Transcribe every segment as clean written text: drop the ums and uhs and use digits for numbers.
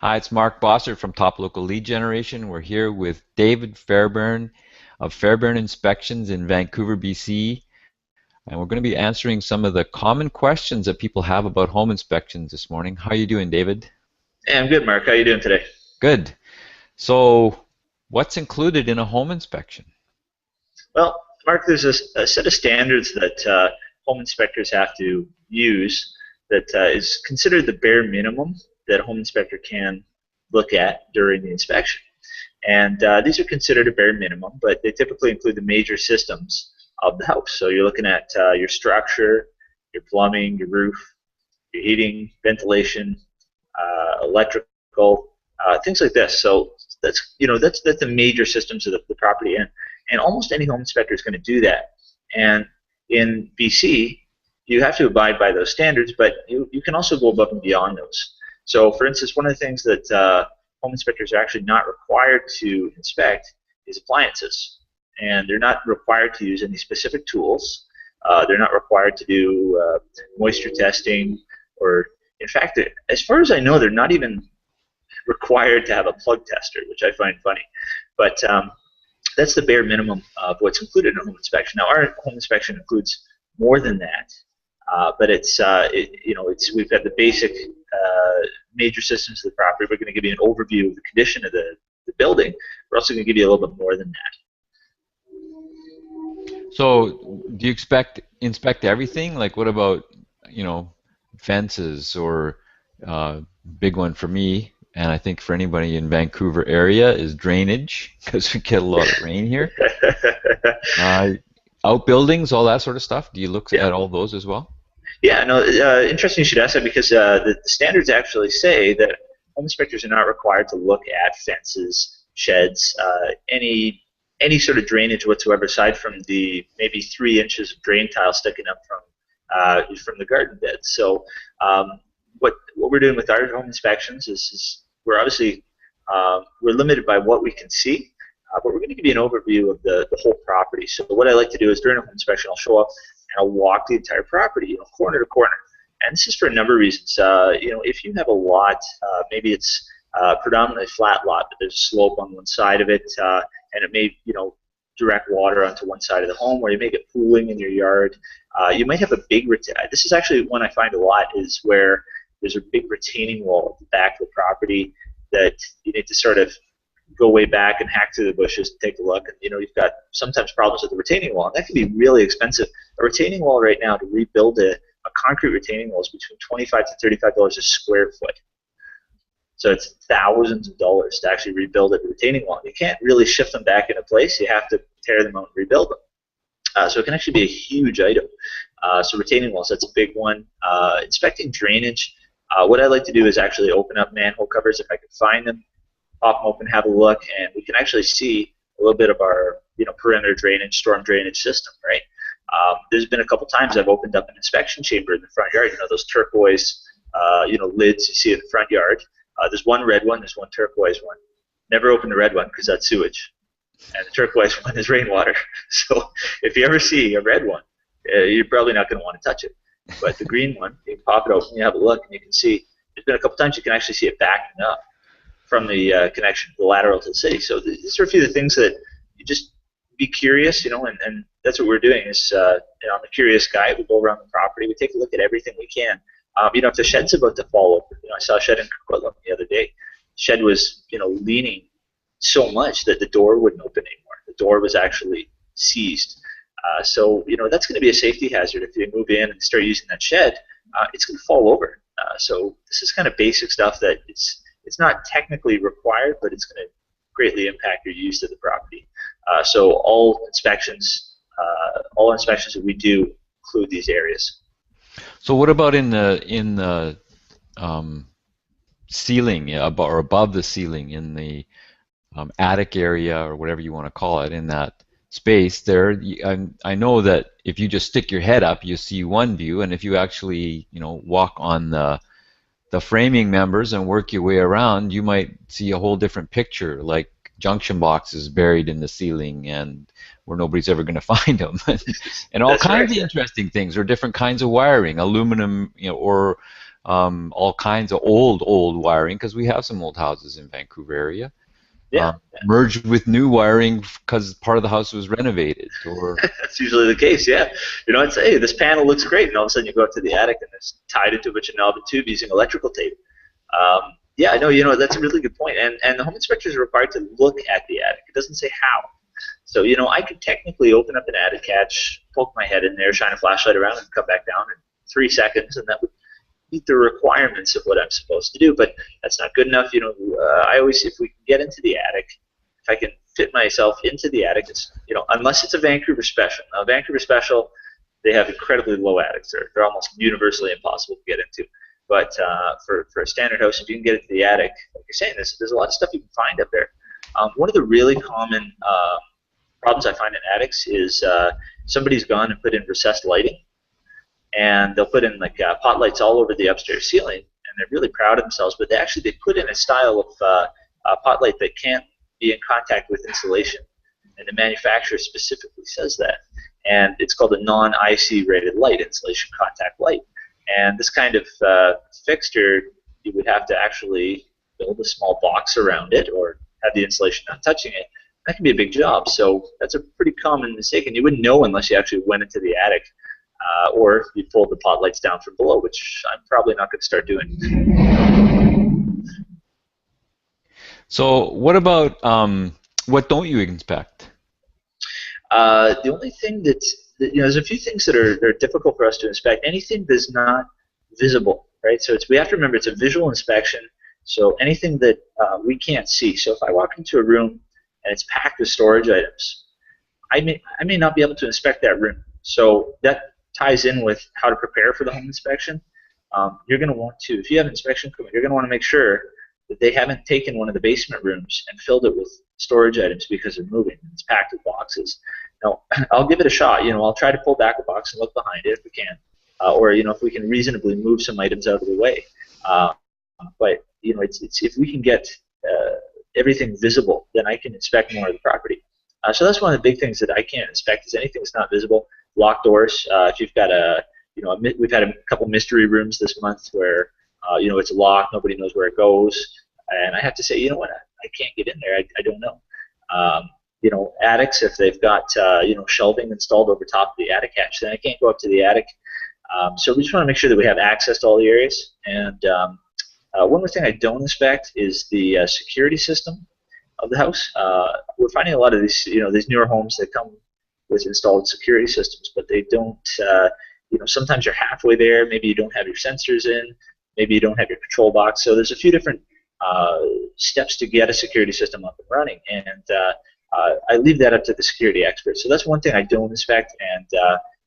Hi, it's Mark Bossert from Top Local Lead Generation. We're here with David Fairbairn of Fairbairn Inspections in Vancouver, BC, and we're going to be answering some of the common questions that people have about home inspections this morning. How are you doing, David? Hey, I'm good, Mark. How you doing today? Good. So, what's included in a home inspection? Well, Mark, there's a set of standards that home inspectors have to use that is considered the bare minimum that a home inspector can look at during the inspection. And these are considered a bare minimum, but they typically include the major systems of the house. So you're looking at your structure, your plumbing, your roof, your heating, ventilation, electrical, things like this. So that's the major systems of the property, and almost any home inspector is going to do that. And in BC, you have to abide by those standards, but you can also go above and beyond those. So, for instance, one of the things that home inspectors are actually not required to inspect is appliances, and they're not required to use any specific tools. They're not required to do moisture testing, or in fact, as far as I know, they're not even required to have a plug tester, which I find funny. But that's the bare minimum of what's included in a home inspection. Now, our home inspection includes more than that, but we've got the basic major systems of the property. We're going to give you an overview of the condition of the building. We're also going to give you a little bit more than that. So, do you inspect everything? Like, what about, you know, fences or big one for me, and I think for anybody in Vancouver area is drainage because we get a lot of rain here. Uh, Outbuildings, all that sort of stuff. Do you look Yeah. at all those as well? Yeah, no, interesting you should ask that because the standards actually say that home inspectors are not required to look at fences, sheds, any sort of drainage whatsoever, aside from the maybe 3 inches of drain tile sticking up from the garden bed. So what we're doing with our home inspections is we're obviously we're limited by what we can see, but we're going to give you an overview of the whole property. So what I like to do is during a home inspection, I'll show up and I'll walk the entire property, corner to corner. And this is for a number of reasons. If you have a lot, maybe it's predominantly flat lot, but there's a slope on one side of it, and it may, direct water onto one side of the home, or you may get pooling in your yard. You might have a big this is actually one I find a lot is where there's a big retaining wall at the back of the property that you need to sort of go way back and hack through the bushes and take a look. And you've got sometimes problems with the retaining wall, and that can be really expensive. A retaining wall right now to rebuild a concrete retaining wall is between $25 to $35 a square foot. So it's thousands of dollars to actually rebuild a retaining wall. You can't really shift them back into place. You have to tear them out and rebuild them. So it can actually be a huge item. So retaining walls, that's a big one. Inspecting drainage. What I like to do is actually open up manhole covers if I can find them, pop them open, have a look, and we can actually see a little bit of our perimeter drainage, storm drainage system, right? There's been a couple times I've opened up an inspection chamber in the front yard. Those turquoise, lids you see in the front yard. There's one red one, there's one turquoise one. Never open the red one because that's sewage, and the turquoise one is rainwater. So if you ever see a red one, you're probably not going to want to touch it. But the green one, you can pop it open, you have a look, and you can see. There's been a couple times you can actually see it backing up from the connection, the lateral to the city. So these are a few of the things that you just be curious, and that's what we're doing. Is I'm a curious guy. We go around the property, we take a look at everything we can. If the shed's about to fall over, I saw a shed in Coquitlam the other day. Shed was, leaning so much that the door wouldn't open anymore. The door was actually seized. So that's going to be a safety hazard if you move in and start using that shed. It's going to fall over. So this is kind of basic stuff that it's not technically required, but it's going to greatly impact your use of the property. So all inspections that we do include these areas. So what about in the ceiling, yeah, or above the ceiling, in the attic area or whatever you want to call it, in that space there? I know that if you just stick your head up, you see one view, and if you actually walk on the framing members and work your way around, you might see a whole different picture, like junction boxes buried in the ceiling and where nobody's ever going to find them, and all That's kinds right. of interesting things, or different kinds of wiring, aluminum, or all kinds of old wiring, because we have some old houses in Vancouver area, Yeah. merged with new wiring because part of the house was renovated, or That's usually the case, yeah. It's, hey, this panel looks great, and all of a sudden you go up to the attic and it's tied into a bunch of knob and tube using electrical tape. Yeah, I know, that's a really good point. And the home inspectors are required to look at the attic. It doesn't say how. So, I could technically open up an attic hatch, poke my head in there, shine a flashlight around, and come back down in 3 seconds, and that would meet the requirements of what I'm supposed to do. But that's not good enough. I always, if we can get into the attic, if I can fit myself into the attic, it's, unless it's a Vancouver special. Now, Vancouver special, they have incredibly low attics. They're almost universally impossible to get into. But for a standard house, if you can get into the attic, like you're saying, there's a lot of stuff you can find up there. One of the really common problems I find in attics is somebody's gone and put in recessed lighting, and they'll put in like pot lights all over the upstairs ceiling, and they're really proud of themselves, but they put in a style of pot light that can't be in contact with insulation, and the manufacturer specifically says that, and it's called a non-IC rated light, insulation contact light. And this kind of fixture, you would have to actually build a small box around it or have the insulation not touching it. That can be a big job. So that's a pretty common mistake, and you wouldn't know unless you actually went into the attic or you pulled the pot lights down from below, which I'm probably not going to start doing. so. What about what don't you inspect? The only thing there's a few things that are difficult for us to inspect. Anything that's not visible, right? So we have to remember it's a visual inspection. So anything that we can't see. So if I walk into a room and it's packed with storage items, I may not be able to inspect that room. So that ties in with how to prepare for the home inspection. You're going to want to, if you have an inspection equipment, you're going to want to make sure that they haven't taken one of the basement rooms and filled it with storage items because they're moving. It's packed with boxes. Now, I'll give it a shot. I'll try to pull back a box and look behind it if we can, or if we can reasonably move some items out of the way. But it's if we can get everything visible, then I can inspect more of the property. So that's one of the big things that I can't inspect is anything that's not visible. Locked doors. If you've got we've had a couple mystery rooms this month where it's locked, nobody knows where it goes, and I have to say, you know what, I can't get in there. I don't know. Attics, if they've got shelving installed over top of the attic hatch, then I can't go up to the attic. So we just want to make sure that we have access to all the areas. And one more thing I don't inspect is the security system of the house. We're finding a lot of these newer homes that come with installed security systems, but they don't. Sometimes you're halfway there. Maybe you don't have your sensors in. Maybe you don't have your control box. So there's a few different steps to get a security system up and running, and I leave that up to the security experts. So that's one thing I don't inspect, and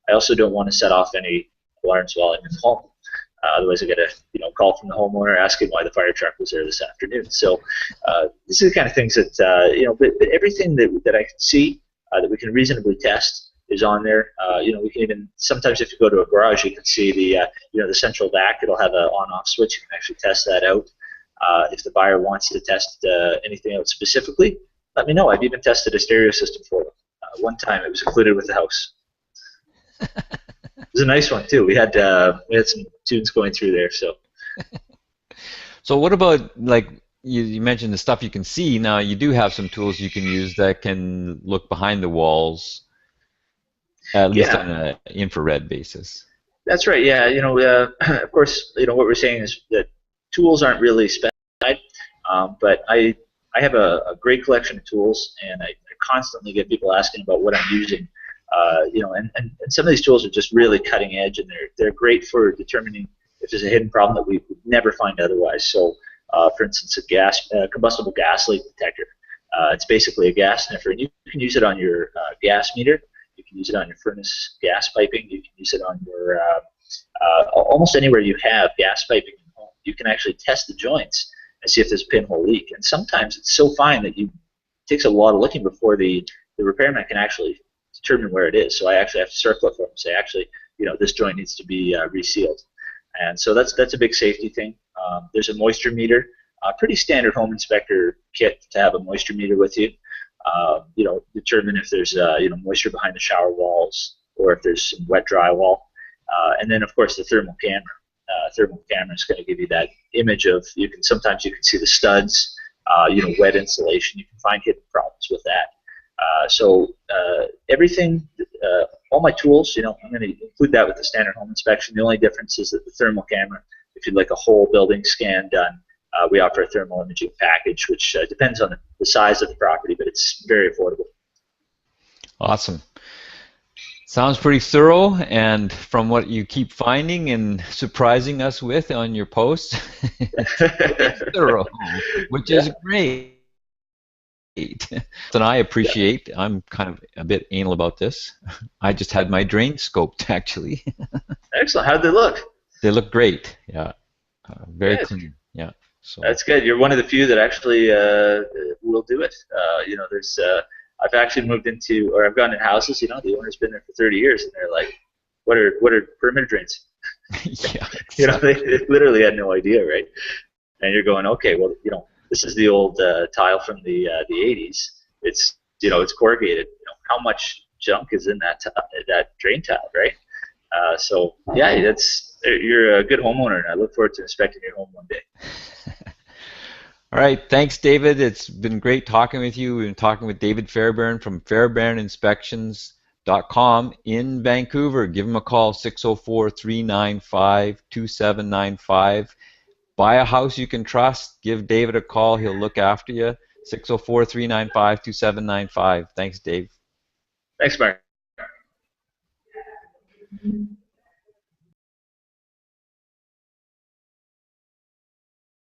I also don't want to set off any alarms while I'm in home. Otherwise, I get a call from the homeowner asking why the fire truck was there this afternoon. So these are the kind of things that but everything that I can see that we can reasonably test is on there. We can even sometimes if you go to a garage, you can see the central vac. It'll have an on-off switch. You can actually test that out. If the buyer wants to test anything out specifically, let me know. I've even tested a stereo system for them. One time, it was included with the house. It was a nice one too. We had some tunes going through there. So. So what about like you mentioned the stuff you can see? Now you do have some tools you can use that can look behind the walls, at least on an infrared basis. That's right. Yeah. Of course, what we're saying is that tools aren't really specified, but I have a great collection of tools, and I constantly get people asking about what I'm using. And some of these tools are just really cutting edge, and they're great for determining if there's a hidden problem that we would never find otherwise. So, for instance, a combustible gas leak detector. It's basically a gas sniffer, and you can use it on your gas meter. You can use it on your furnace gas piping. You can use it on your almost anywhere you have gas piping in home. You can actually test the joints and see if there's a pinhole leak. And sometimes it's so fine that it takes a lot of looking before the repairman can actually determine where it is. So I actually have to circle it for them and say, actually, this joint needs to be resealed. And so that's a big safety thing. There's a moisture meter, a pretty standard home inspector kit to have a moisture meter with you. Determine if there's moisture behind the shower walls or if there's some wet drywall. And then, of course, the thermal camera. thermal camera is going to give you that image of, sometimes you can see the studs, wet insulation. You can find hidden problems with that. Everything, all my tools, I'm going to include that with the standard home inspection. The only difference is that the thermal camera, if you'd like a whole building scan done, we offer a thermal imaging package, which depends on the size of the property, but it's very affordable. Awesome. Sounds pretty thorough, and from what you keep finding and surprising us with on your posts, it's thorough, which is great. And I appreciate, I'm kind of a bit anal about this. I just had my drain scoped, actually. Excellent. How'd they look? They look great, yeah. Very Good. clean, yeah. So That's good. You're one of the few that actually will do it. There's I've actually moved into, or I've gone in houses. The owner's been there for 30 years, and they're like, "What are perimeter drains?" yeah, They literally had no idea, right? And you're going, okay, well, this is the old tile from the 80s. It's corrugated. How much junk is in that drain tile, right? You're a good homeowner, and I look forward to inspecting your home one day. All right, thanks, David. It's been great talking with you. We've been talking with David Fairbairn from fairbairninspections.com in Vancouver. Give him a call, 604-395-2795. Buy a house you can trust. Give David a call. He'll look after you. 604-395-2795. Thanks, Dave. Thanks, Mark.